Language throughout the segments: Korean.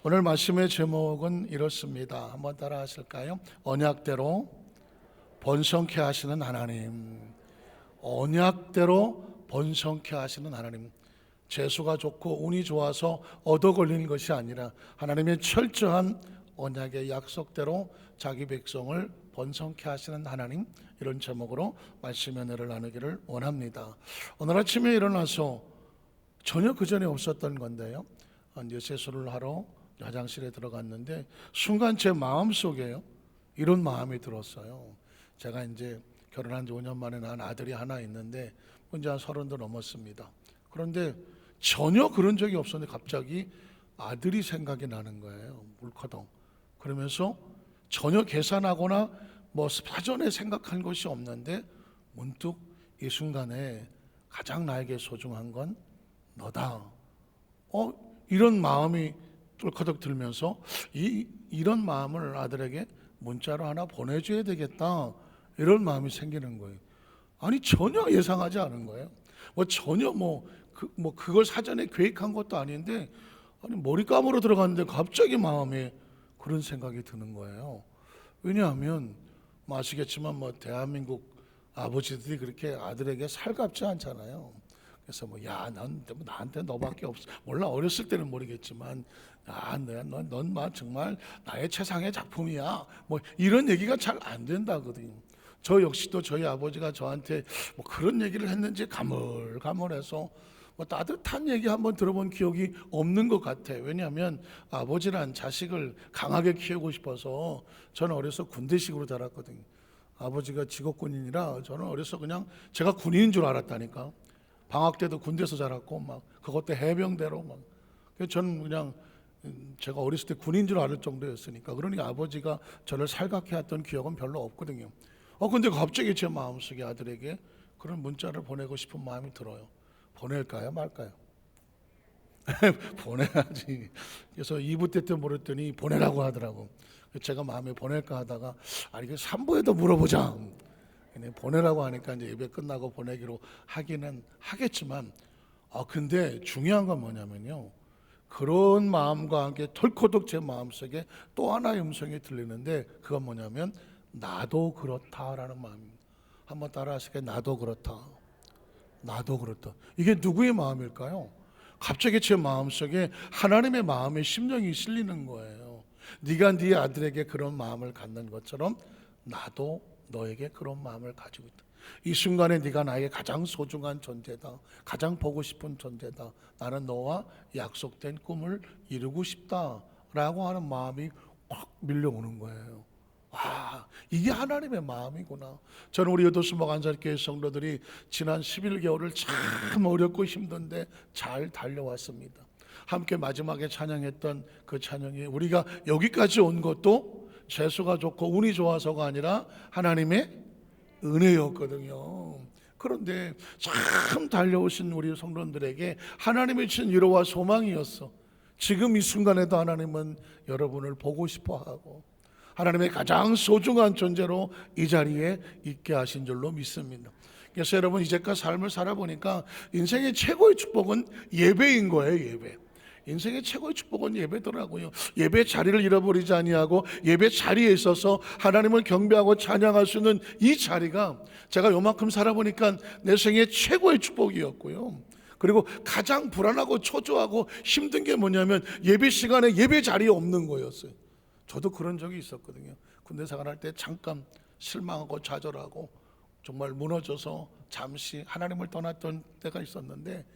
오늘 말씀의 제목은 이렇습니다. 한번 따라 하실까요? 언약대로 번성케 하시는 하나님. 언약대로 번성케 하시는 하나님. 재수가 좋고 운이 좋아서 얻어 걸리는 것이 아니라 하나님의 철저한 언약의 약속대로 자기 백성을 번성케 하시는 하나님, 이런 제목으로 말씀의 은혜를 나누기를 원합니다. 오늘 아침에 일어나서 전혀 그전에 없었던 건데요, 이제 세수를 하러 화장실에 들어갔는데 순간 제 마음속에요, 이런 마음이 들었어요. 제가 이제 결혼한 지 5년 만에 낳은 아들이 하나 있는데 이제 한 30도 넘었습니다. 그런데 전혀 그런 적이 없었는데 갑자기 아들이 생각이 나는 거예요. 물커덩. 그러면서 전혀 계산하거나 뭐 사전에 생각한 것이 없는데 문득 이 순간에 가장 나에게 소중한 건 너다. 이런 마음이 뚫커덕 들면서 이런 마음을 아들에게 문자로 하나 보내줘야 되겠다, 이런 마음이 생기는 거예요. 아니 전혀 예상하지 않은 거예요. 전혀 그걸 사전에 계획한 것도 아닌데, 아니 머리감으로 들어갔는데 갑자기 마음에 그런 생각이 드는 거예요. 왜냐하면 아시겠지만 대한민국 아버지들이 그렇게 아들에게 살갑지 않잖아요. 그래서 난 나한테 너밖에 없어. 몰라, 어렸을 때는 모르겠지만 넌 정말 나의 최상의 작품이야. 이런 얘기가 잘 안 된다거든요. 저 역시도 저희 아버지가 저한테 그런 얘기를 했는지 가물가물해서 따뜻한 얘기 한번 들어본 기억이 없는 것 같아요. 왜냐하면 아버지란 자식을 강하게 키우고 싶어서 저는 어려서 군대식으로 자랐거든요. 아버지가 직업군인이라 저는 어려서 그냥 제가 군인인 줄 알았다니까. 방학 때도 군대에서 자랐고 그것도 해병대로 그래서 저는 그냥 제가 어렸을 때 군인 줄 알을 정도였으니까, 그러니까 아버지가 저를 살갑게 했던 기억은 별로 없거든요. 근데 갑자기 제 마음속에 아들에게 그런 문자를 보내고 싶은 마음이 들어요. 보낼까요 말까요? 보내야지. 그래서 2부 때 물었더니 보내라고 하더라고. 제가 마음에 보낼까 하다가 이게 3부에도 물어보자. 보내라고 하니까 이제 예배 끝나고 보내기로 하기는 하겠지만, 근데 중요한 건 뭐냐면요, 그런 마음과 함께 덜커덕 제 마음속에 또 하나의 음성이 들리는데, 그건 뭐냐면 나도 그렇다라는 마음입니다. 한번 따라 하실까요? 나도 그렇다. 나도 그렇다. 이게 누구의 마음일까요? 갑자기 제 마음속에 하나님의 마음의 심령이 실리는 거예요. 네가 네 아들에게 그런 마음을 갖는 것처럼 나도 너에게 그런 마음을 가지고 있다. 이 순간에 네가 나에게 가장 소중한 존재다. 가장 보고 싶은 존재다. 나는 너와 약속된 꿈을 이루고 싶다라고 하는 마음이 확 밀려오는 거예요. 이게 하나님의 마음이구나. 저는 우리 여도수목 안산교회 성도들이 지난 11개월을 참 어렵고 힘든데 잘 달려왔습니다. 함께 마지막에 찬양했던 그 찬양이, 우리가 여기까지 온 것도 재수가 좋고 운이 좋아서가 아니라 하나님의 은혜였거든요. 그런데 참 달려오신 우리 성도들에게 하나님이 주신 위로와 소망이었어. 지금 이 순간에도 하나님은 여러분을 보고 싶어하고 하나님의 가장 소중한 존재로 이 자리에 있게 하신 줄로 믿습니다. 그래서 여러분, 이제껏 삶을 살아보니까 인생의 최고의 축복은 예배인 거예요. 예배. 인생의 최고의 축복은 예배더라고요. 예배 자리를 잃어버리지 아니하고 예배 자리에 있어서 하나님을 경배하고 찬양할 수 있는 이 자리가 제가 요만큼 살아보니까 내 생의 최고의 축복이었고요. 그리고 가장 불안하고 초조하고 힘든 게 뭐냐면 예배 시간에 예배 자리에 없는 거였어요. 저도 그런 적이 있었거든요. 군대 생활할 때 잠깐 실망하고 좌절하고 정말 무너져서 잠시 하나님을 떠났던 때가 있었는데,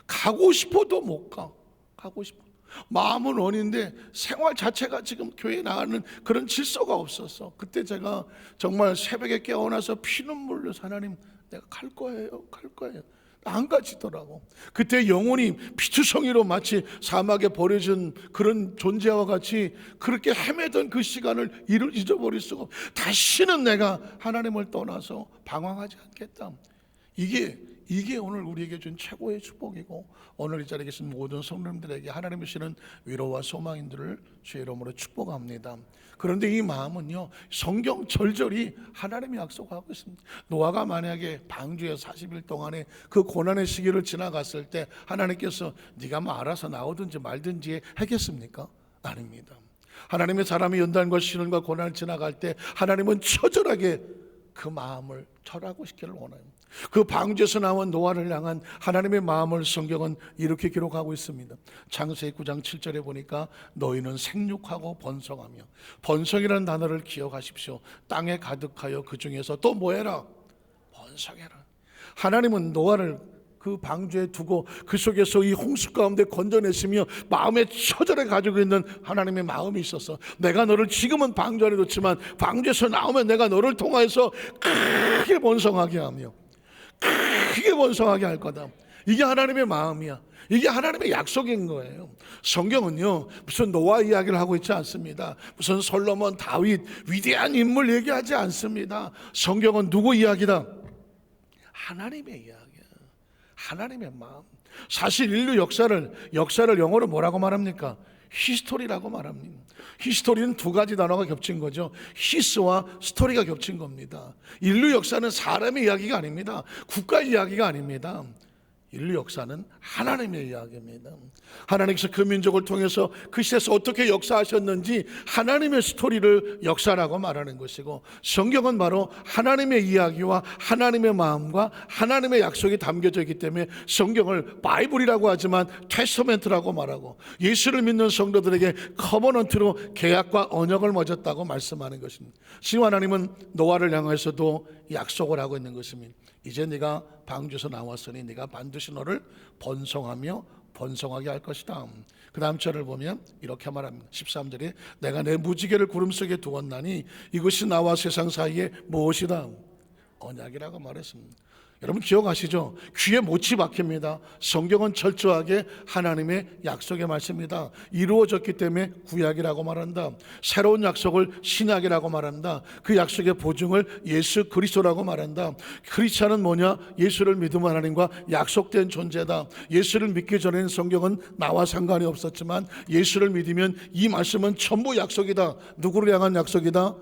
가고 싶어도 못 가. 가고 싶어. 마음은 원인데 생활 자체가 지금 교회에 나가는 그런 질서가 없었어. 그때 제가 정말 새벽에 깨어나서 피눈물 흘려서 하나님, 내가 갈 거예요. 안 가지더라고. 그때 영혼이 피투성이로 마치 사막에 버려진 그런 존재와 같이 그렇게 헤매던 그 시간을 잊어버릴 수가 없어. 다시는 내가 하나님을 떠나서 방황하지 않겠다. 이게 이게 오늘 우리에게 준 최고의 축복이고, 오늘 이 자리에 계신 모든 성도님들에게 하나님이 주시는 위로와 소망인들을 주의 이름으로 축복합니다. 그런데 이 마음은요, 성경 절절히 하나님이 약속하고 있습니다. 노아가 만약에 방주에 40일 동안에 그 고난의 시기를 지나갔을 때 하나님께서 네가 뭐 알아서 나오든지 말든지 했겠습니까? 아닙니다. 하나님의 사람이 연단과 시련과 고난을 지나갈 때 하나님은 처절하게 그 마음을 절하고 싶기를 원해요. 그 방주에서 나온 노아를 향한 하나님의 마음을 성경은 이렇게 기록하고 있습니다. 창세기 9장 7절에 보니까 너희는 생육하고 번성하며, 번성이라는 단어를 기억하십시오. 땅에 가득하여 그 중에서 또 뭐해라? 번성해라. 하나님은 노아를 그 방주에 두고 그 속에서 이 홍수 가운데 건져내시며 마음에 처절해 가지고 있는 하나님의 마음이 있어서, 내가 너를 지금은 방주 안에 뒀지만 방주에서 나오면 내가 너를 통하여서 크게 번성하게 하며 크게 번성하게 할 거다. 이게 하나님의 마음이야. 이게 하나님의 약속인 거예요. 성경은요, 무슨 노아 이야기를 하고 있지 않습니다. 무슨 솔로몬, 다윗 위대한 인물 얘기하지 않습니다. 성경은 누구 이야기다? 하나님의 이야기야. 하나님의 마음. 사실 인류 역사를 영어로 뭐라고 말합니까? 히스토리라고 말합니다. 히스토리는 두 가지 단어가 겹친 거죠. 히스와 스토리가 겹친 겁니다. 인류 역사는 사람의 이야기가 아닙니다. 국가 이야기가 아닙니다. 인류 역사는 하나님의 이야기입니다. 하나님께서 그 민족을 통해서 그 시대에서 어떻게 역사하셨는지 하나님의 스토리를 역사라고 말하는 것이고, 성경은 바로 하나님의 이야기와 하나님의 마음과 하나님의 약속이 담겨져 있기 때문에 성경을 바이블이라고 하지만 테스터멘트라고 말하고, 예수를 믿는 성도들에게 커버넌트로 계약과 언약을 맺었다고 말씀하는 것입니다. 지금 하나님은 노아를 향해서도 약속을 하고 있는 것입니다. 이제 네가 방주에서 나왔으니 네가 반드시 너를 번성하며 번성하게 할 것이다. 그 다음 절을 보면 이렇게 말합니다. 13절에 내가 내 무지개를 구름 속에 두었나니 이것이 나와 세상 사이에 무엇이다? 언약이라고 말했습니다. 여러분 기억하시죠? 귀에 못이 박힙니다. 성경은 철저하게 하나님의 약속의 말씀입니다. 이루어졌기 때문에 구약이라고 말한다. 새로운 약속을 신약이라고 말한다. 그 약속의 보증을 예수 그리스도라고 말한다. 크리스찬은 뭐냐? 예수를 믿음 하나님과 약속된 존재다. 예수를 믿기 전에는 성경은 나와 상관이 없었지만 예수를 믿으면 이 말씀은 전부 약속이다. 누구를 향한 약속이다?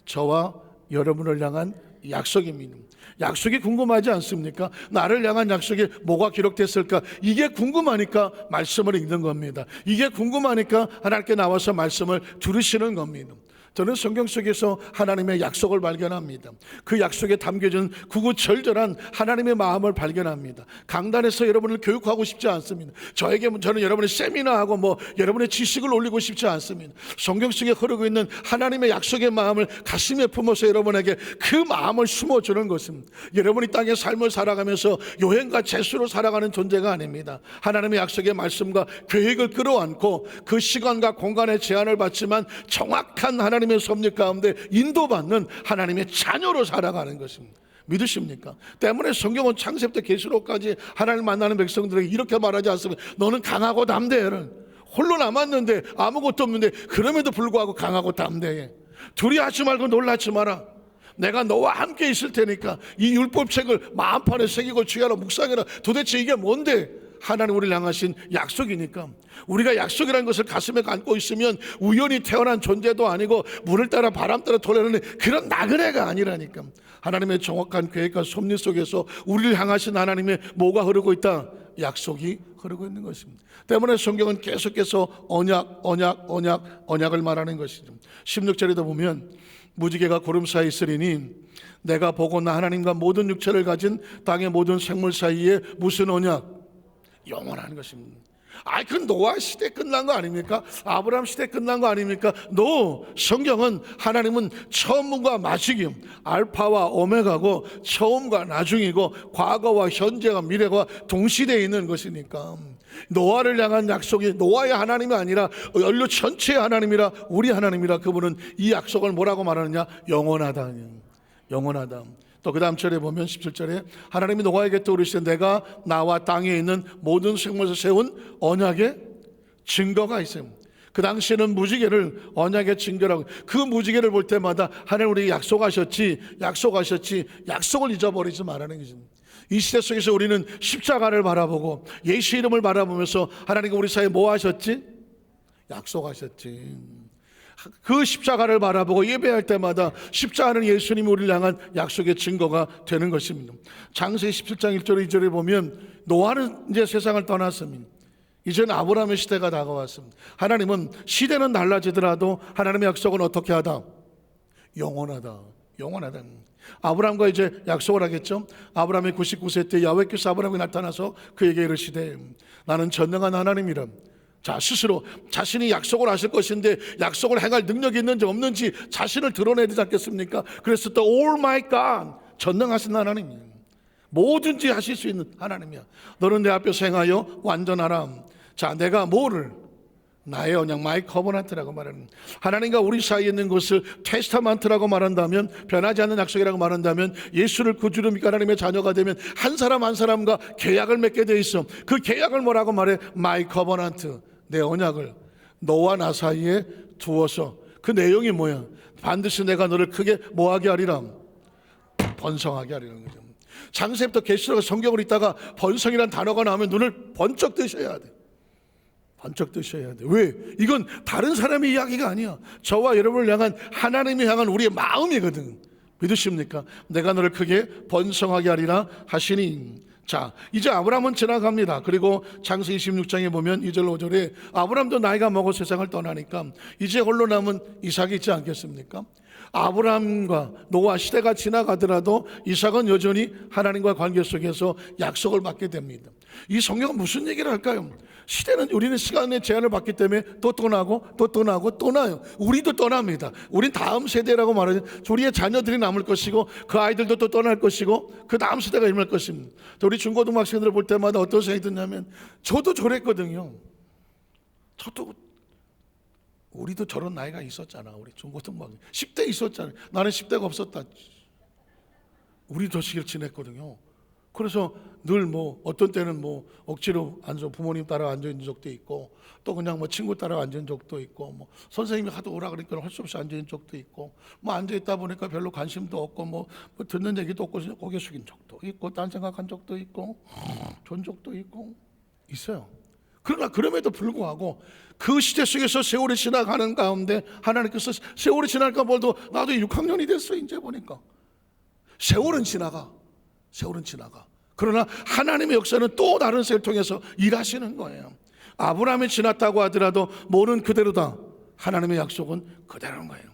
저와 여러분을 향한 약속입니다. 약속이 궁금하지 않습니까? 나를 향한 약속에 뭐가 기록됐을까? 이게 궁금하니까 말씀을 읽는 겁니다. 이게 궁금하니까 하나님께 나와서 말씀을 들으시는 겁니다. 저는 성경 속에서 하나님의 약속을 발견합니다. 그 약속에 담겨진 구구절절한 하나님의 마음을 발견합니다. 강단에서 여러분을 교육하고 싶지 않습니다. 저는 여러분의 세미나하고 여러분의 지식을 올리고 싶지 않습니다. 성경 속에 흐르고 있는 하나님의 약속의 마음을 가슴에 품어서 여러분에게 그 마음을 심어주는 것입니다. 여러분이 땅의 삶을 살아가면서 요행과 재수로 살아가는 존재가 아닙니다. 하나님의 약속의 말씀과 계획을 끌어안고 그 시간과 공간의 제한을 받지만 정확한 하나님의 섭리 가운데 인도받는 하나님의 자녀로 살아가는 것입니다. 믿으십니까? 때문에 성경은 창세부터 계시록까지 하나님을 만나는 백성들에게 이렇게 말하지 않습니까? 너는 강하고 담대해라. 홀로 남았는데 아무것도 없는데 그럼에도 불구하고 강하고 담대해. 두려워하지 말고 놀라지 마라. 내가 너와 함께 있을 테니까 이 율법책을 마음판에 새기고 주야로 묵상해라. 도대체 이게 뭔데? 하나님 우리를 향하신 약속이니까. 우리가 약속이라는 것을 가슴에 안고 있으면 우연히 태어난 존재도 아니고 물을 따라 바람 따라 돌아가는 그런 나그네가 아니라니까. 하나님의 정확한 계획과 섭리 속에서 우리를 향하신 하나님의 뭐가 흐르고 있다? 약속이 흐르고 있는 것입니다. 때문에 성경은 계속해서 언약을 말하는 것이죠. 16절에도 보면 무지개가 구름 사이에 있으리니 내가 보고 나 하나님과 모든 육체를 가진 땅의 모든 생물 사이에 무슨 언약? 영원한 것입니다. 그건 노아 시대 끝난 거 아닙니까? 아브라함 시대 끝난 거 아닙니까? 성경은 하나님은 처음과 마지기, 알파와 오메가고 처음과 나중이고 과거와 현재와 미래가 동시대에 있는 것이니까 노아를 향한 약속이 노아의 하나님이 아니라 인류 전체의 하나님이라 우리 하나님이라 그분은 이 약속을 뭐라고 말하느냐? 영원하다. 영원하다. 또 그 다음 절에 보면 17절에 하나님이 노아에게 또 이르시되 내가 나와 땅에 있는 모든 생물에서 세운 언약의 증거가 있어요. 그 당시에는 무지개를 언약의 증거라고, 그 무지개를 볼 때마다 하나님 우리에게 약속을 잊어버리지 말라는 것입니다. 이 시대 속에서 우리는 십자가를 바라보고 예수 이름을 바라보면서 하나님과 우리 사이에 뭐 하셨지? 약속하셨지. 그 십자가를 바라보고 예배할 때마다 십자가는 예수님이 우리를 향한 약속의 증거가 되는 것입니다. 창세기 17장 1절 2절에 보면 노아는 이제 세상을 떠났습니다. 이제는 아브라함의 시대가 다가왔습니다. 하나님은 시대는 달라지더라도 하나님의 약속은 어떻게 하다? 영원하다. 영원하다. 아브라함과 이제 약속을 하겠죠. 아브라함이 99세 때 야훼께서 아브라함에게 나타나서 그에게 이르시되 나는 전능한 하나님이라. 자, 스스로 자신이 약속을 하실 것인데 약속을 행할 능력이 있는지 없는지 자신을 드러내야 되지 않겠습니까? 그래서 또 All my God, 전능하신 하나님이야. 뭐든지 하실 수 있는 하나님이야. 너는 내 앞에서 행하여 완전하라. 자, 내가 뭐를? 나의 언약, 마이 커버넌트라고 말하는, 하나님과 우리 사이에 있는 것을 테스타먼트라고 말한다면, 변하지 않는 약속이라고 말한다면, 예수를 구주로 믿고 하나님의 자녀가 되면 한 사람 한 사람과 계약을 맺게 돼 있어. 그 계약을 뭐라고 말해? 마이 커버넌트, 내 언약을 너와 나 사이에 두어서. 그 내용이 뭐야? 반드시 내가 너를 크게 뭐하게 하리라? 번성하게 하리라는 거죠. 창세부터 계시록 성경을 읽다가 번성이란 단어가 나오면 눈을 번쩍 뜨셔야 돼. 번쩍 뜨셔야 돼. 왜? 이건 다른 사람의 이야기가 아니야. 저와 여러분을 향한, 하나님이 향한 우리의 마음이거든. 믿으십니까? 내가 너를 크게 번성하게 하리라 하시니. 자, 이제 아브라함은 지나갑니다. 그리고 창세기 26장에 보면 2절 5절에 아브라함도 나이가 먹어 세상을 떠나니까 이제 홀로 남은 이삭이 있지 않겠습니까? 아브라함과 노아 시대가 지나가더라도 이삭은 여전히 하나님과 관계 속에서 약속을 받게 됩니다. 이 성경은 무슨 얘기를 할까요? 시대는, 우리는 시간의 제한을 받기 때문에 또 떠나고 또 떠나고 떠나요. 우리도 떠납니다. 우린 다음 세대라고 말하죠. 우리의 자녀들이 남을 것이고 그 아이들도 또 떠날 것이고 그 다음 세대가 임할 것입니다. 우리 중고등학생들을 볼 때마다 어떤 생각이 드냐면, 저도 저랬거든요. 저도, 우리도 저런 나이가 있었잖아. 우리 중고등학생 10대 있었잖아. 나는 10대가 없었다. 우리 저 시기를 지냈거든요. 그래서 늘 뭐 어떤 때는 뭐 억지로 앉아, 부모님 따라 앉아 있는 적도 있고, 또 그냥 뭐 친구 따라 앉아 있는 적도 있고, 뭐 선생님이 하도 오라 그러니까 할 수 없이 앉아 있는 적도 있고, 뭐 앉아 있다 보니까 별로 관심도 없고, 뭐 듣는 얘기도 없고 고개 숙인 적도 있고, 딴 생각한 적도 있고, 존 적도 있고 있어요. 그러나 그럼에도 불구하고 그 시대 속에서 세월이 지나가는 가운데 하나님께서, 세월이 지날까 보도 나도 6학년이 됐어 이제 보니까. 세월은 지나가. 세월은 지나가. 그러나 하나님의 역사는 또 다른 세를 통해서 일하시는 거예요. 아브라함이 지났다고 하더라도 뭐는 그대로다. 하나님의 약속은 그대로인 거예요.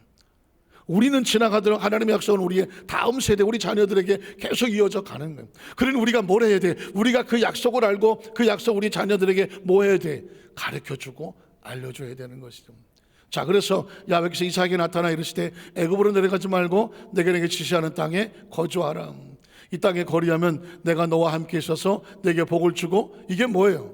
우리는 지나가도록 하나님의 약속은 우리의 다음 세대, 우리 자녀들에게 계속 이어져 가는 거예요. 그러니 우리가 뭘 해야 돼? 우리가 그 약속을 알고 그 약속 우리 자녀들에게 뭐 해야 돼? 가르쳐주고 알려줘야 되는 것이죠. 자, 그래서 야훼께서 이삭에게 나타나 이르시되 애굽으로 내려가지 말고 내게 지시하는 땅에 거주하라. 이 땅에 거리하면 내가 너와 함께 있어서 내게 복을 주고. 이게 뭐예요?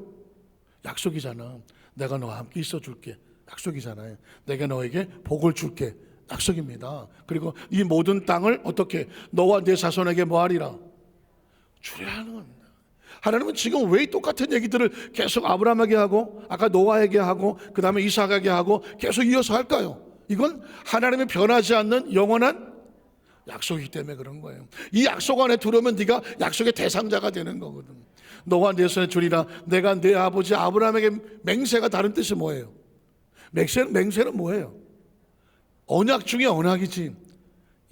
약속이잖아. 내가 너와 함께 있어 줄게. 약속이잖아요. 내가 너에게 복을 줄게. 약속입니다. 그리고 이 모든 땅을 어떻게? 너와 내 자손에게 뭐하리라? 주려 하는 겁니다. 하나님은 지금 왜 똑같은 얘기들을 계속 아브라함에게 하고 아까 노아에게 하고 그 다음에 이삭에게 하고 계속 이어서 할까요? 이건 하나님이 변하지 않는 영원한 약속이기 때문에 그런 거예요. 이 약속 안에 들어오면 네가 약속의 대상자가 되는 거거든. 너와 내 손에 주리라. 내가 내 아버지 아브라함에게 맹세가, 다른 뜻이 뭐예요? 맹세는 뭐예요? 언약 중에 언약이지.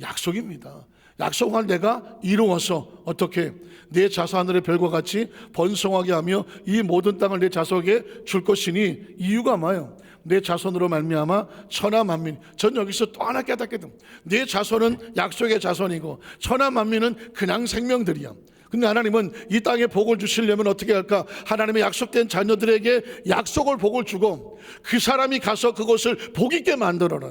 약속입니다. 약속을 내가 이루어서 어떻게? 내 자손 하늘의 별과 같이 번성하게 하며 이 모든 땅을 내 자손에게 줄 것이니. 이유가 뭐예요? 내 자손으로 말미암아 천하 만민. 전 여기서 또 하나 깨닫게 됩니다. 내 자손은 약속의 자손이고 천하 만민은 그냥 생명들이야. 근데 하나님은 이 땅에 복을 주시려면 어떻게 할까? 하나님의 약속된 자녀들에게 약속을, 복을 주고 그 사람이 가서 그것을 복 있게 만들어라.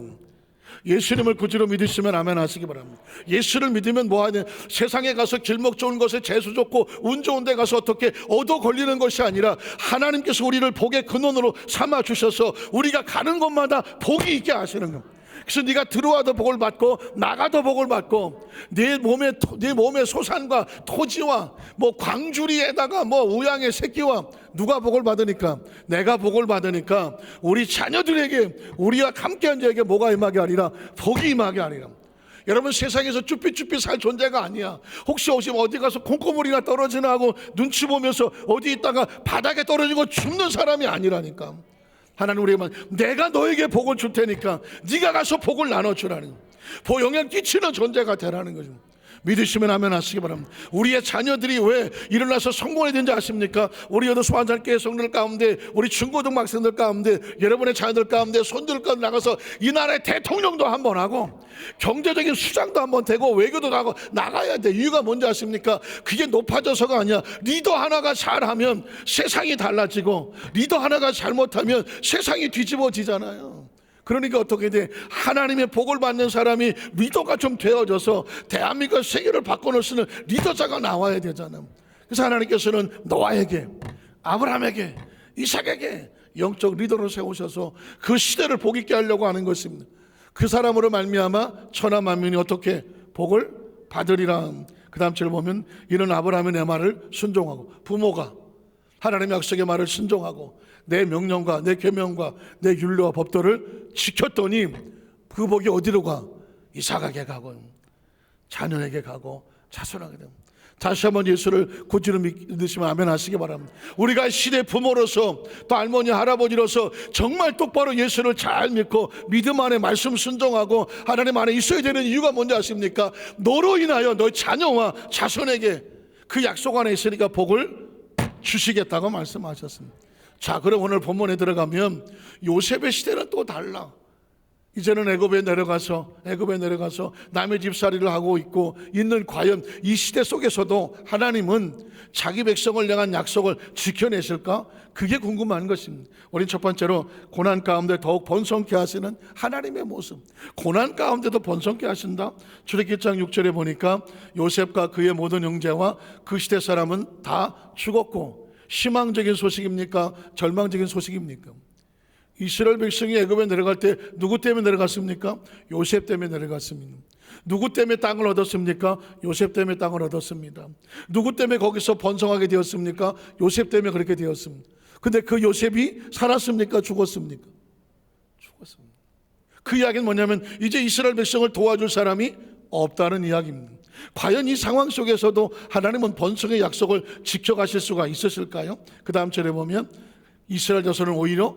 예수님을 구주로 믿으시면 아멘 하시기 바랍니다. 예수를 믿으면 뭐하냐? 세상에 가서 길목 좋은 것에 재수 좋고 운 좋은 데 가서 어떻게 얻어 걸리는 것이 아니라 하나님께서 우리를 복의 근원으로 삼아 주셔서 우리가 가는 곳마다 복이 있게 하시는 겁니다. 그래서 네가 들어와도 복을 받고 나가도 복을 받고 네 몸의 소산과 토지와 뭐 광주리에다가 뭐 우양의 새끼와 누가 복을 받으니까? 내가 복을 받으니까 우리 자녀들에게, 우리와 함께한 자에게 뭐가 임하게 하리라? 복이 임하게 하리라. 여러분, 세상에서 쭈삣쭈삣 살 존재가 아니야. 혹시 어디 가서 콩고물이나 떨어지나 하고 눈치 보면서 어디 있다가 바닥에 떨어지고 죽는 사람이 아니라니까. 하나님 우리에게만 내가 너에게 복을 줄 테니까 네가 가서 복을 나눠주라는, 영향 끼치는 존재가 되라는 거죠. 믿으시면 아멘 하시기 바랍니다. 우리의 자녀들이 왜 일어나서 성공해야 되는지 아십니까? 우리 여도 소환장교회 성도들 가운데, 우리 중고등학생들 가운데, 여러분의 자녀들 가운데, 손들 가운데 나가서 이 나라의 대통령도 한번 하고 경제적인 수장도 한번 되고 외교도 하고 나가야 돼. 이유가 뭔지 아십니까? 그게 높아져서가 아니야. 리더 하나가 잘하면 세상이 달라지고, 리더 하나가 잘못하면 세상이 뒤집어지잖아요. 그러니까 어떻게 돼? 하나님의 복을 받는 사람이 리더가 좀 되어져서 대한민국 세계를 바꿔놓을 수 있는 리더자가 나와야 되잖아요. 그래서 하나님께서는 노아에게, 아브라함에게, 이삭에게 영적 리더로 세우셔서 그 시대를 복 있게 하려고 하는 것입니다. 그 사람으로 말미암아 천하 만민이 어떻게 복을 받으리라. 그 다음 절을 보면 이는 아브라함이 내 말을 순종하고, 부모가 하나님의 약속의 말을 순종하고 내 명령과 내 계명과 내 율례와 법도를 지켰더니 그 복이 어디로 가? 이삭에게 가고 자녀에게 가고 자손에게 됩니다. 다시 한번 예수를 구주로 믿으시면 아멘 하시기 바랍니다. 우리가 시대 부모로서 또 할머니 할아버지로서 정말 똑바로 예수를 잘 믿고 믿음 안에 말씀 순종하고 하나님 안에 있어야 되는 이유가 뭔지 아십니까? 너로 인하여 너의 자녀와 자손에게 그 약속 안에 있으니까 복을 주시겠다고 말씀하셨습니다. 자, 그럼 오늘 본문에 들어가면 요셉의 시대는 또 달라. 이제는 애굽에 내려가서 남의 집살이를 하고 있는 과연 이 시대 속에서도 하나님은 자기 백성을 향한 약속을 지켜내실까? 그게 궁금한 것입니다. 우린 첫 번째로 고난 가운데 더욱 번성케 하시는 하나님의 모습. 고난 가운데도 번성케 하신다. 출애굽기 1장 6절에 보니까 요셉과 그의 모든 형제와 그 시대 사람은 다 죽었고, 희망적인 소식입니까? 절망적인 소식입니까? 이스라엘 백성이 애굽에 내려갈 때 누구 때문에 내려갔습니까? 요셉 때문에 내려갔습니다. 누구 때문에 땅을 얻었습니까? 요셉 때문에 땅을 얻었습니다. 누구 때문에 거기서 번성하게 되었습니까? 요셉 때문에 그렇게 되었습니다. 근데 그 요셉이 살았습니까? 죽었습니까? 죽었습니다. 그 이야기는 뭐냐면 이제 이스라엘 백성을 도와줄 사람이 없다는 이야기입니다. 과연 이 상황 속에서도 하나님은 번성의 약속을 지켜가실 수가 있으실까요? 그 다음 절에 보면 이스라엘 자손은 오히려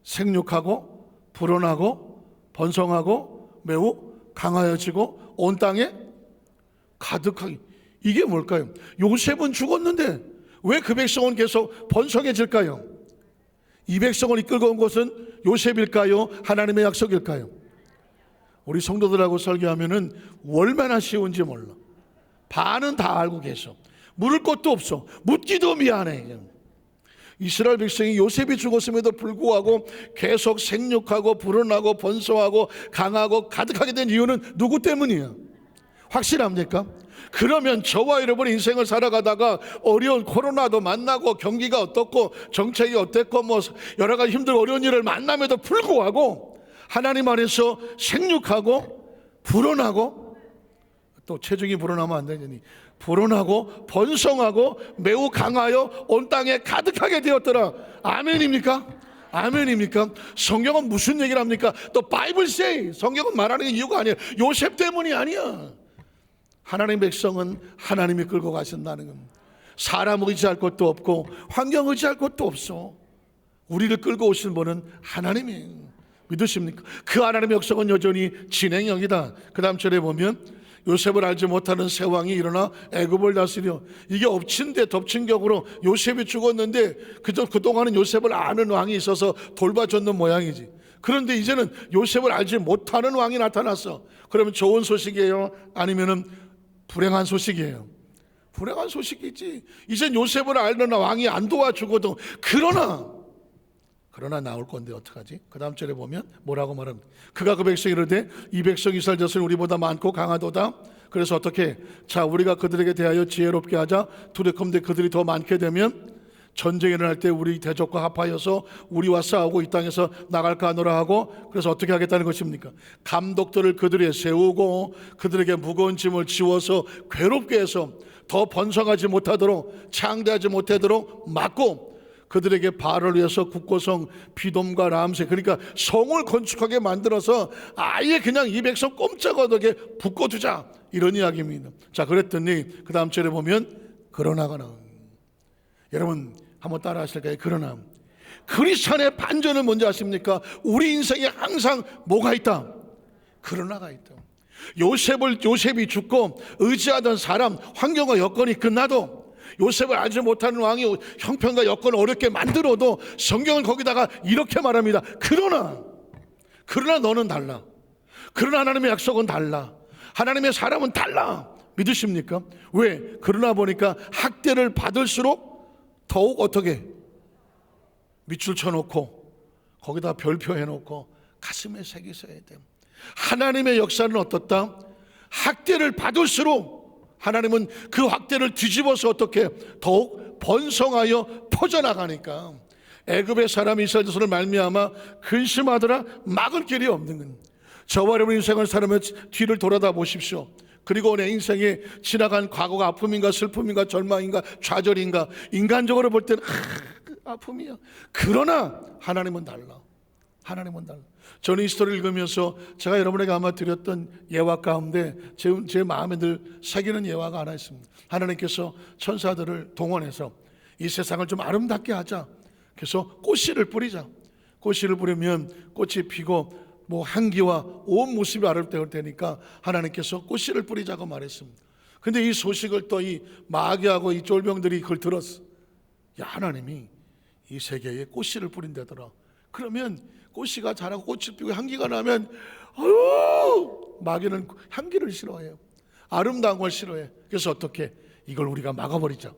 생육하고 불어나고 번성하고 매우 강하여지고 온 땅에 가득하게. 이게 뭘까요? 요셉은 죽었는데 왜 그 백성은 계속 번성해질까요? 이 백성을 이끌고 온 것은 요셉일까요? 하나님의 약속일까요? 우리 성도들하고 설교하면은 얼마나 쉬운지 몰라. 반은 다 알고 계셔. 물을 것도 없어. 묻기도 미안해. 이스라엘 백성이 요셉이 죽었음에도 불구하고 계속 생육하고 불어나고 번성하고 강하고 가득하게 된 이유는 누구 때문이에요? 확실합니까? 그러면 저와 여러분의 인생을 살아가다가 어려운 코로나도 만나고 경기가 어떻고 정책이 어땠고 뭐 여러 가지 힘들고 어려운 일을 만남에도 불구하고 하나님 안에서 생육하고 불어나고, 또 체중이 불어나면 안 되니 불어나고 번성하고 매우 강하여 온 땅에 가득하게 되었더라. 아멘입니까? 아멘입니까? 성경은 무슨 얘기를 합니까? 또 바이블 세이, 성경은 말하는 이유가 아니에요. 요셉 때문이 아니야. 하나님 백성은 하나님이 끌고 가신다는 겁니다. 사람 의지할 것도 없고 환경 의지할 것도 없어. 우리를 끌고 오신 분은 하나님이에요. 믿으십니까? 그 하나님의 역사는 여전히 진행형이다. 그 다음 절에 보면 요셉을 알지 못하는 새 왕이 일어나 애굽을 다스려. 이게 엎친 데 덮친 격으로 요셉이 죽었는데 그동안은 요셉을 아는 왕이 있어서 돌봐줬는 모양이지. 그런데 이제는 요셉을 알지 못하는 왕이 나타났어. 그러면 좋은 소식이에요? 아니면은 불행한 소식이에요? 불행한 소식이지. 이젠 요셉을 알는 왕이 안 도와주거든. 그러나 나올 건데 어떡하지? 그 다음 절에 보면 뭐라고 말합니까? 그가 그 백성이 이르되 이 백성 이스라엘 자손이 우리보다 많고 강하도다. 그래서 어떻게? 자, 우리가 그들에게 대하여 지혜롭게 하자. 두렵건대 그들이 더 많게 되면 전쟁이 일어날 때 우리 대적과 합하여서 우리와 싸우고 이 땅에서 나갈까 하노라 하고, 그래서 어떻게 하겠다는 것입니까? 감독들을 그들에 세우고 그들에게 무거운 짐을 지워서 괴롭게 해서 더 번성하지 못하도록, 창대하지 못하도록 막고, 그들에게 바알을 위해서 국고성 비돔과 람세, 그러니까 성을 건축하게 만들어서 아예 그냥 이 백성 꼼짝없게 묶어두자, 이런 이야기입니다. 자, 그랬더니 그 다음 절에 보면 그러나가 나옵니다. 여러분 한번 따라 하실까요? 그러나. 크리스찬의 반전은 뭔지 아십니까? 우리 인생에 항상 뭐가 있다? 그러나가 있다. 요셉이 죽고 의지하던 사람, 환경과 여건이 끝나도, 요셉을 알지 못하는 왕이 형편과 여건을 어렵게 만들어도 성경은 거기다가 이렇게 말합니다. 그러나 너는 달라. 그러나 하나님의 약속은 달라. 하나님의 사람은 달라. 믿으십니까? 왜? 그러나 보니까 학대를 받을수록 더욱 어떻게? 밑줄 쳐놓고 거기다 별표 해놓고 가슴에 새기셔야 돼요. 하나님의 역사는 어떻다? 학대를 받을수록 하나님은 그 학대를 뒤집어서 어떻게? 더욱 번성하여 퍼져나가니까. 애굽의 사람이 이스라엘 자손을 말미암아 근심하더라 막을 길이 없는 건. 저와 여러분 인생을 살아면 뒤를 돌아다 보십시오. 그리고 내 인생에 지나간 과거가 아픔인가 슬픔인가 절망인가 좌절인가, 인간적으로 볼 때는 아픔이야. 그러나 하나님은 달라. 하나님은 달라. 저는 이 스토리를 읽으면서 제가 여러분에게 아마 드렸던 예화 가운데 제 마음에 늘 새기는 예화가 하나 있습니다. 하나님께서 천사들을 동원해서 이 세상을 좀 아름답게 하자. 그래서 꽃씨를 뿌리자. 꽃씨를 뿌리면 꽃이 피고 뭐 향기와 온 모습이 아름다울 테니까 하나님께서 꽃씨를 뿌리자고 말했습니다. 근데 이 소식을 또 이 마귀하고 이 쫄병들이 그걸 들었어. 야, 하나님이 이 세계에 꽃씨를 뿌린다더라. 그러면 꽃씨가 자라고 꽃을 피고 향기가 나면 마귀는 향기를 싫어해요. 아름다운 걸 싫어해. 그래서 어떻게? 이걸 우리가 막아버리자.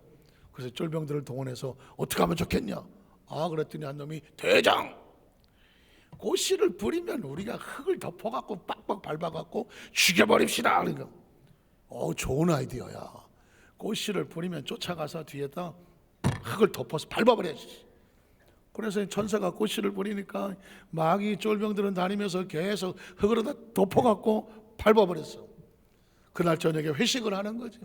그래서 쫄병들을 동원해서 어떻게 하면 좋겠냐? 그랬더니 한 놈이, 대장, 꽃씨를 뿌리면 우리가 흙을 덮어갖고 빡빡 밟아갖고 죽여버립시다. 그러니까 좋은 아이디어야. 꽃씨를 뿌리면 쫓아가서 뒤에다 흙을 덮어서 밟아버려야지. 그래서 천사가 꽃씨를 뿌리니까 마귀 쫄병들은 다니면서 계속 흙으로 다 덮어갖고 밟아버렸어. 그날 저녁에 회식을 하는 거지.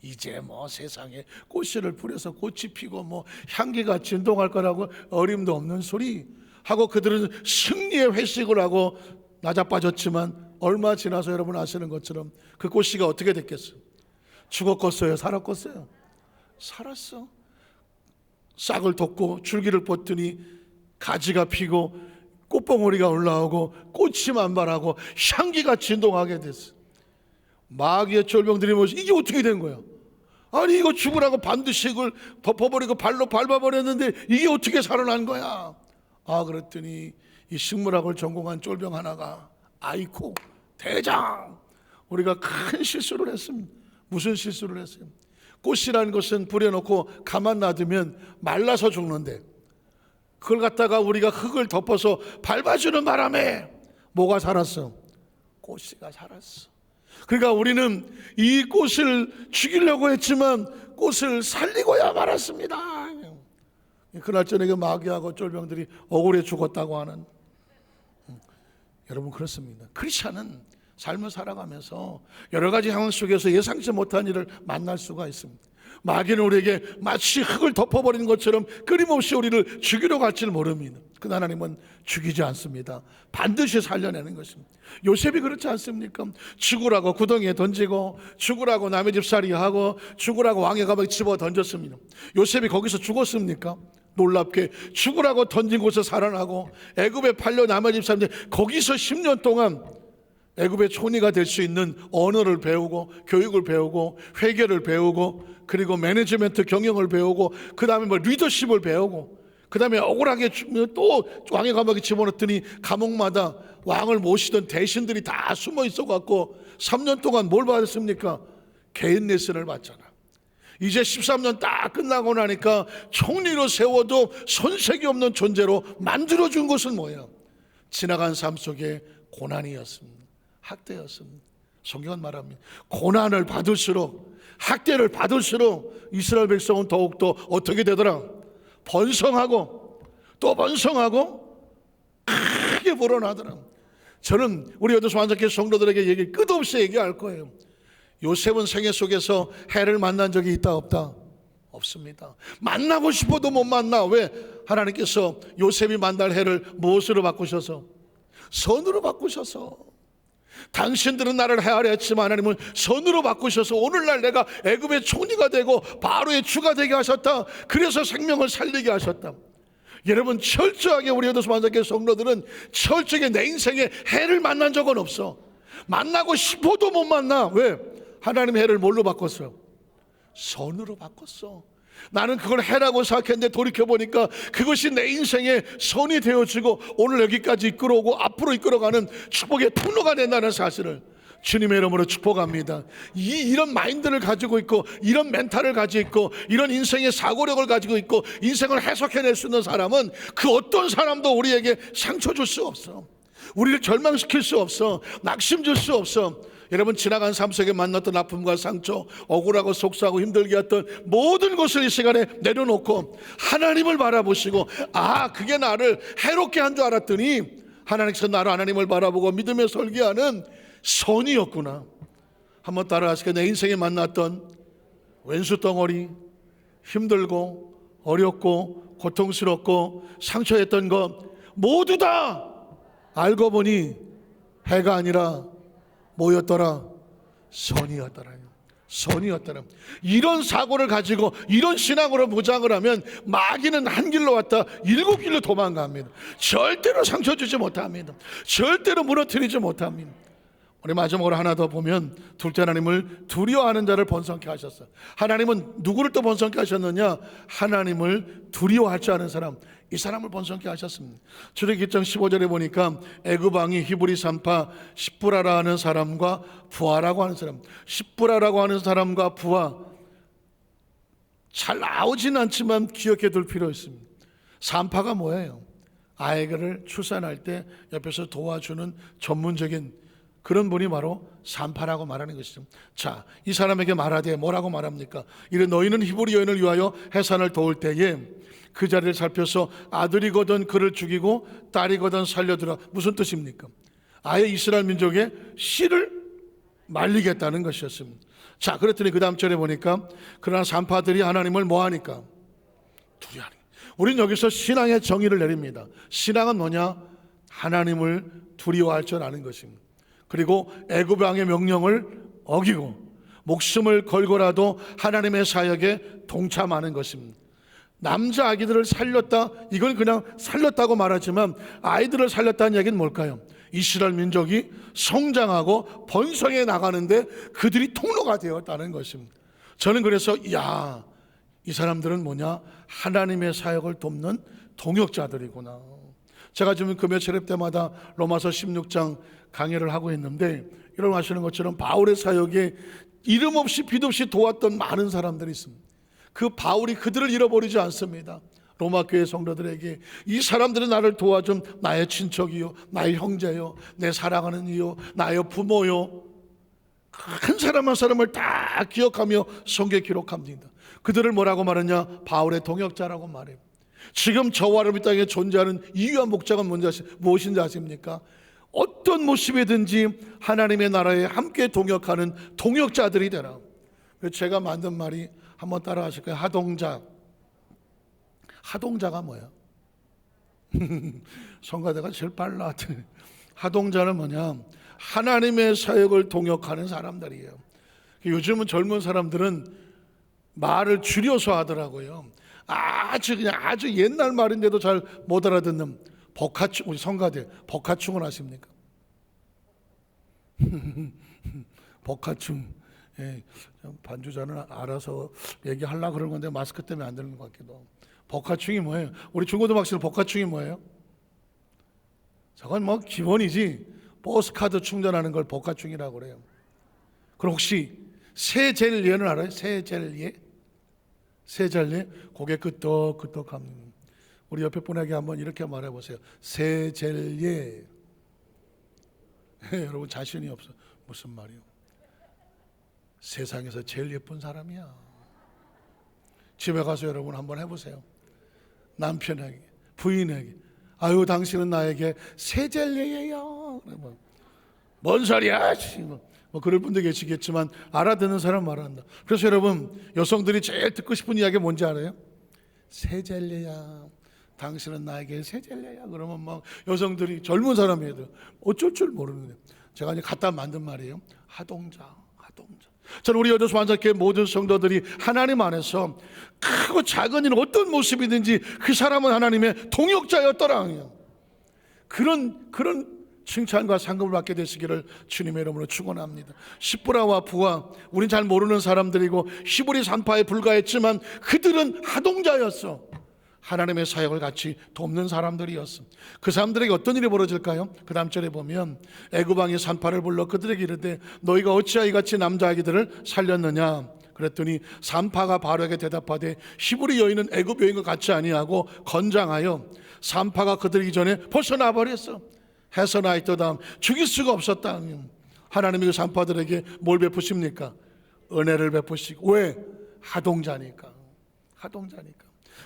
이제 뭐 세상에 꽃씨를 뿌려서 꽃이 피고 뭐 향기가 진동할 거라고 어림도 없는 소리 하고 그들은 승리의 회식을 하고 낮아빠졌지만 얼마 지나서 여러분 아시는 것처럼 그 꽃씨가 어떻게 됐겠어요? 죽었겠어요? 살았겠어요? 살았어. 싹을 돋고 줄기를 뻗더니 가지가 피고 꽃봉오리가 올라오고 꽃이 만발하고 향기가 진동하게 됐어. 마귀의 쫄병들이 뭐지? 이게 어떻게 된 거야? 아니 이거 죽으라고 반드시 이걸 덮어버리고 발로 밟아버렸는데 이게 어떻게 살아난 거야? 그랬더니 이 식물학을 전공한 쫄병 하나가, 아이코 대장, 우리가 큰 실수를 했습니다. 무슨 실수를 했어요? 꽃이라는 것은 뿌려놓고 가만 놔두면 말라서 죽는데 그걸 갖다가 우리가 흙을 덮어서 밟아주는 바람에 뭐가 살았어? 꽃씨가 살았어. 그러니까 우리는 이 꽃을 죽이려고 했지만 꽃을 살리고야 말았습니다. 그날 저녁에 마귀하고 쫄병들이 억울해 죽었다고 하는. 여러분 그렇습니다. 크리스찬은 삶을 살아가면서 여러 가지 상황 속에서 예상치 못한 일을 만날 수가 있습니다. 마귀는 우리에게 마치 흙을 덮어버리는 것처럼 끊임없이 우리를 죽이러 갈지를 모릅니다. 그러나 하나님은 죽이지 않습니다. 반드시 살려내는 것입니다. 요셉이 그렇지 않습니까? 죽으라고 구덩이에 던지고 죽으라고 남의 집살이하고 죽으라고 왕의 가방에 집어 던졌습니다. 요셉이 거기서 죽었습니까? 놀랍게 죽으라고 던진 곳에서 살아나고 애굽에 팔려 남의 집 사람들 거기서 10년 동안 애굽의 총리가 될 수 있는 언어를 배우고 교육을 배우고 회계를 배우고 그리고 매니지먼트 경영을 배우고 그 다음에 뭐 리더십을 배우고 그 다음에 억울하게 또 왕의 감옥에 집어넣더니 감옥마다 왕을 모시던 대신들이 다 숨어 있어갖고 3년 동안 뭘 받았습니까? 개인 레슨을 받잖아. 이제 13년 딱 끝나고 나니까 총리로 세워도 손색이 없는 존재로 만들어준 것은 뭐예요? 지나간 삶 속에 고난이었습니다. 학대였습니다. 성경은 말합니다. 고난을 받을수록 학대를 받을수록 이스라엘 백성은 더욱더 어떻게 되더라? 번성하고 또 번성하고 크게 불어나더라. 저는 우리 여도소 한적회 성도들에게 끝없이 얘기할 거예요. 요셉은 생애 속에서 해를 만난 적이 있다 없다? 없습니다. 만나고 싶어도 못 만나. 왜? 하나님께서 요셉이 만날 해를 무엇으로 바꾸셔서? 선으로 바꾸셔서. 당신들은 나를 헤아려 했지만 하나님은 선으로 바꾸셔서 오늘날 내가 애굽의 총리가 되고 바로의 주가 되게 하셨다. 그래서 생명을 살리게 하셨다. 여러분, 철저하게 우리 여도수 만사교회 성도들은 철저하게 내 인생에 해를 만난 적은 없어. 만나고 싶어도 못 만나. 왜? 하나님의 해를 뭘로 바꿨어? 선으로 바꿨어. 나는 그걸 해라고 생각했는데 돌이켜보니까 그것이 내 인생의 선이 되어지고 오늘 여기까지 이끌어오고 앞으로 이끌어가는 축복의 통로가 된다는 사실을 주님의 이름으로 축복합니다. 이런 마인드를 가지고 있고 이런 멘탈을 가지고 있고 이런 인생의 사고력을 가지고 있고 인생을 해석해낼 수 있는 사람은 그 어떤 사람도 우리에게 상처 줄 수 없어. 우리를 절망시킬 수 없어. 낙심 줄 수 없어. 여러분, 지나간 삶 속에 만났던 아픔과 상처, 억울하고 속상하고 힘들게 했던 모든 것을 이 시간에 내려놓고 하나님을 바라보시고, 아, 그게 나를 해롭게 한 줄 알았더니 하나님께서 나를 하나님을 바라보고 믿음에 설계하는 선이었구나. 한번 따라하시게. 내 인생에 만났던 왼수 덩어리, 힘들고 어렵고 고통스럽고 상처했던 것 모두 다 알고 보니 해가 아니라 뭐였더라? 선이었더라. 선이었더라. 이런 사고를 가지고 이런 신앙으로 무장을 하면 마귀는 한 길로 왔다 7길로 도망갑니다. 절대로 상처 주지 못합니다. 절대로 무너뜨리지 못합니다. 우리 마지막으로 하나 더 보면, 둘째, 하나님을 두려워하는 자를 번성케 하셨어요. 하나님은 누구를 또 번성케 하셨느냐? 하나님을 두려워할 줄 아는 사람, 이 사람을 번성케 하셨습니다. 출애굽기 15절에 보니까 애굽 왕이 히브리 산파 십부라라 하는 사람과 부하라고 하는 사람, 십부라라고 하는 사람과 부하, 잘 나오진 않지만 기억해 둘 필요 있습니다. 산파가 뭐예요? 아이를 출산할 때 옆에서 도와주는 전문적인 그런 분이 바로 산파라고 말하는 것이죠. 자, 이 사람에게 말하되 뭐라고 말합니까? 이래 너희는 히브리 여인을 위하여 해산을 도울 때에 그 자리를 살펴서 아들이거든 그를 죽이고 딸이거든 살려두라. 무슨 뜻입니까? 아예 이스라엘 민족의 씨를 말리겠다는 것이었습니다. 자, 그랬더니 그 다음 절에 보니까 그러나 산파들이 하나님을 뭐하니까? 두려워하니. 우린 여기서 신앙의 정의를 내립니다. 신앙은 뭐냐? 하나님을 두려워할 줄 아는 것입니다. 그리고 애굽 왕의 명령을 어기고 목숨을 걸고라도 하나님의 사역에 동참하는 것입니다. 남자 아기들을 살렸다, 이건 그냥 살렸다고 말하지만 아이들을 살렸다는 얘기는 뭘까요? 이스라엘 민족이 성장하고 번성해 나가는데 그들이 통로가 되었다는 것입니다. 저는 그래서 이 사람들은 뭐냐? 하나님의 사역을 돕는 동역자들이구나. 제가 지금 금요 체력 때마다 로마서 16장 강의를 하고 있는데, 이런 하시는 것처럼 바울의 사역에 이름 없이 빛 없이 도왔던 많은 사람들이 있습니다. 그 바울이 그들을 잃어버리지 않습니다. 로마 교회 성도들에게 이 사람들은 나를 도와준 나의 친척이요, 나의 형제요, 내 사랑하는 이요, 나의 부모요, 한 사람 한 사람을 다 기억하며 성경에 기록합니다. 그들을 뭐라고 말하냐? 바울의 동역자라고 말해요. 지금 저와 여러분 땅에 존재하는 이유와 목적은 무엇인지 아십니까? 어떤 모습이든지 하나님의 나라에 함께 동역하는 동역자들이 되라. 제가 만든 말이 한번 따라 하실 거예요. 하동자. 하동자가 뭐야? 성가대가 제일 빨라. 하동자는 뭐냐? 하나님의 사역을 동역하는 사람들이에요. 요즘은 젊은 사람들은 말을 줄여서 하더라고요. 아주 옛날 말인데도 잘 못 알아듣는 복화충. 우리 성가대 복화충을 아십니까? 복화충. 예, 반주자는 알아서 얘기하려고 그러는 건데 마스크 때문에 안 되는 것 같기도 하고. 복화충이 뭐예요? 우리 중고등학생 복화충이 뭐예요? 저건 뭐 기본이지. 버스카드 충전하는 걸 복화충이라고 그래요. 그럼 혹시 세젤리에는 알아요? 세젤리에? 세젤리에? 고개 끄덕끄덕합니다. 우리 옆에 분에게 한번 이렇게 말해보세요. 세젤리에. 여러분 자신이 없어. 무슨 말이요? 세상에서 제일 예쁜 사람이야. 집에 가서 여러분 한번 해보세요. 남편에게, 부인에게, 아유 당신은 나에게 세젤리예요. 뭔 소리야? 뭐 그럴 분도 계시겠지만 알아듣는 사람 말한다. 그래서 여러분, 여성들이 제일 듣고 싶은 이야기 뭔지 알아요? 세젤레야, 당신은 나에게 세젤레야. 그러면 막 여성들이, 젊은 사람이에도 어쩔 줄 모르는 거예요. 제가 이제 갖다 만든 말이에요. 하동자. 저는 우리 여도수 만삭교회 모든 성도들이 하나님 안에서 크고 작은 일 어떤 모습이든지 그 사람은 하나님의 동역자였더라. 그런 칭찬과 상급을 받게 되시기를 주님의 이름으로 축원합니다. 시브라와 부하, 우린 잘 모르는 사람들이고 히브리 산파에 불과했지만 그들은 하동자였어. 하나님의 사역을 같이 돕는 사람들이었어. 그 사람들에게 어떤 일이 벌어질까요? 그 다음 절에 보면 애굽 왕이 산파를 불러 그들에게 이르되 너희가 어찌하여 이같이 남자 아기들을 살렸느냐? 그랬더니 산파가 바로에게 대답하되 히브리 여인은 애굽 여인과 같이 아니하고 건장하여 산파가 그들이 전에 벗어나 버렸어. 해서나 있도다 죽일 수가 없었다. 하나님이 그 산파들에게 뭘 베푸십니까? 은혜를 베푸시고. 왜? 하동자니까.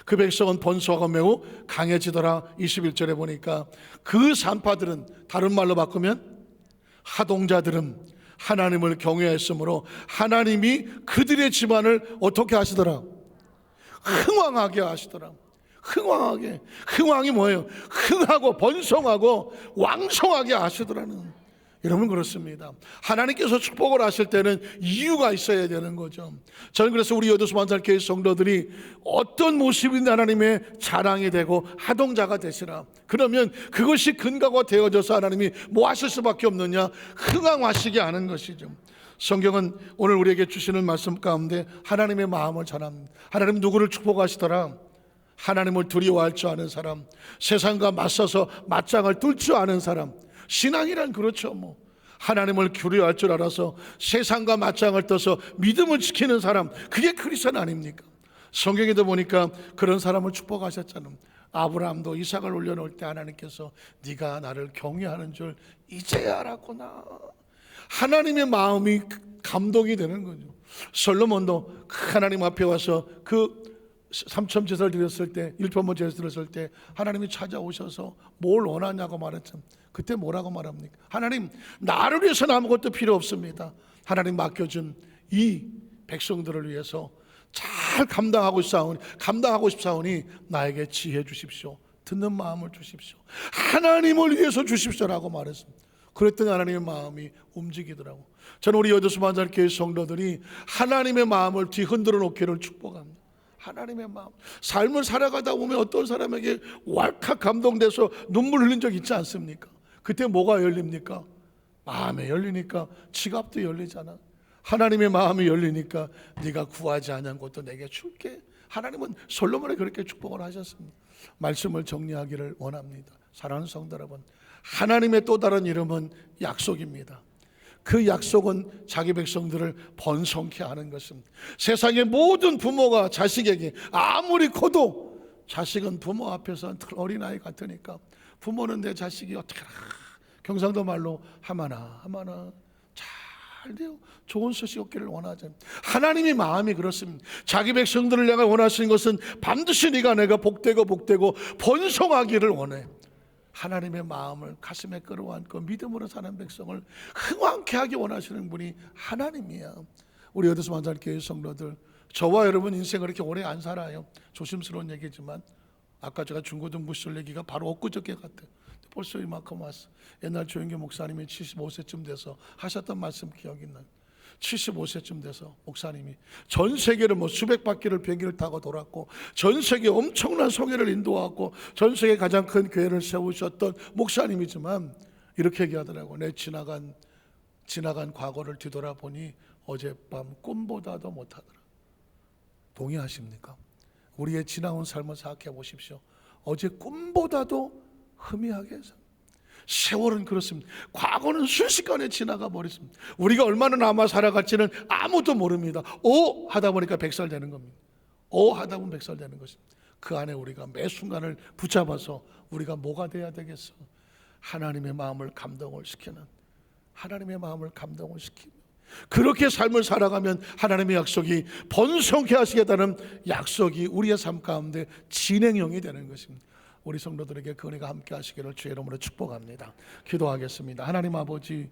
그 백성은 번성하고 매우 강해지더라. 21절에 보니까 그 산파들은, 다른 말로 바꾸면 하동자들은 하나님을 경외했으므로 하나님이 그들의 집안을 어떻게 하시더라? 흥왕하게 하시더라. 흥왕이 뭐예요? 흥하고 번성하고 왕성하게 하시더라는. 여러분, 그렇습니다. 하나님께서 축복을 하실 때는 이유가 있어야 되는 거죠. 저는 그래서 우리 여도수 만삭교회 성도들이 어떤 모습인지 하나님의 자랑이 되고 하동자가 되시라. 그러면 그것이 근거가 되어져서 하나님이 뭐 하실 수밖에 없느냐? 흥왕하시게 하는 것이죠. 성경은 오늘 우리에게 주시는 말씀 가운데 하나님의 마음을 전합니다. 하나님 누구를 축복하시더라? 하나님을 두려워할 줄 아는 사람, 세상과 맞서서 맞짱을 뜰 줄 아는 사람. 신앙이란 그렇죠. 뭐 하나님을 두려워할 줄 알아서 세상과 맞짱을 떠서 믿음을 지키는 사람, 그게 크리스천 아닙니까? 성경에도 보니까 그런 사람을 축복하셨잖아요. 아브라함도 이삭을 올려놓을 때 하나님께서 네가 나를 경외하는 줄 이제야 알았구나. 하나님의 마음이 감동이 되는 거죠. 솔로몬도 하나님 앞에 와서 그 삼천 제사를 드렸을 때, 일편모 제사를 드렸을 때 하나님이 찾아오셔서 뭘 원하냐고 말했죠. 그때 뭐라고 말합니까? 하나님, 나를 위해서는 아무것도 필요 없습니다. 하나님 맡겨준 이 백성들을 위해서 잘 감당하고 싶사오니 나에게 지혜 주십시오. 듣는 마음을 주십시오. 하나님을 위해서 주십시오라고 말했습니다. 그랬더니 하나님의 마음이 움직이더라고. 저는 우리 여도수 만삭교회 성도들이 하나님의 마음을 뒤흔들어 놓기를 축복합니다. 하나님의 마음. 삶을 살아가다 보면 어떤 사람에게 왈칵 감동돼서 눈물 흘린 적 있지 않습니까? 그때 뭐가 열립니까? 마음에 열리니까 지갑도 열리잖아. 하나님의 마음이 열리니까 네가 구하지 않은 것도 내게 줄게. 하나님은 솔로몬에 그렇게 축복을 하셨습니다. 말씀을 정리하기를 원합니다. 사랑하는 성도 여러분, 하나님의 또 다른 이름은 약속입니다. 그 약속은 자기 백성들을 번성케 하는 것입니다. 세상의 모든 부모가 자식에게 아무리 커도 자식은 부모 앞에서 어린아이 같으니까 부모는 내 자식이 어떻게 경상도 말로 하마나 잘 돼요. 좋은 소식 얻기를 원하죠. 하나님의 마음이 그렇습니다. 자기 백성들을 내가 원하시는 것은 반드시 내가 복되고 번성하기를 원해. 하나님의 마음을 가슴에 끌어안고 믿음으로 사는 백성을 흥왕케 하기 원하시는 분이 하나님이야. 우리 여도수 만삭교회 성도들, 저와 여러분 인생 그렇게 오래 안 살아요. 조심스러운 얘기지만 아까 제가 중고등부 시절 얘기가 바로 엊그저께 같아요. 벌써 이만큼 왔어. 옛날 조영교 목사님이 75세쯤 돼서 하셨던 말씀 기억이 나요. 75세쯤 돼서 목사님이 전 세계를 수백 바퀴를 비행기를 타고 돌았고 전 세계 엄청난 성회를 인도하고 전 세계 가장 큰 교회를 세우셨던 목사님이지만 이렇게 얘기하더라고. 내 지나간 과거를 뒤돌아보니 어젯밤 꿈보다도 못하더라. 동의하십니까? 우리의 지나온 삶을 생각해 보십시오. 어제 꿈보다도 희미하게 해서 세월은 그렇습니다. 과거는 순식간에 지나가 버렸습니다. 우리가 얼마나 남아 살아갈지는 아무도 모릅니다. 하다 보니까 100살 되는 겁니다. 하다 보면 100살 되는 것입니다. 그 안에 우리가 매 순간을 붙잡아서 우리가 뭐가 돼야 되겠어? 하나님의 마음을 감동을 시키며 그렇게 삶을 살아가면 하나님의 약속이 번성케 하시겠다는 약속이 우리의 삶 가운데 진행형이 되는 것입니다. 우리 성도들에게 그 은혜가 함께 하시기를 주의 이름으로 축복합니다. 기도하겠습니다. 하나님 아버지,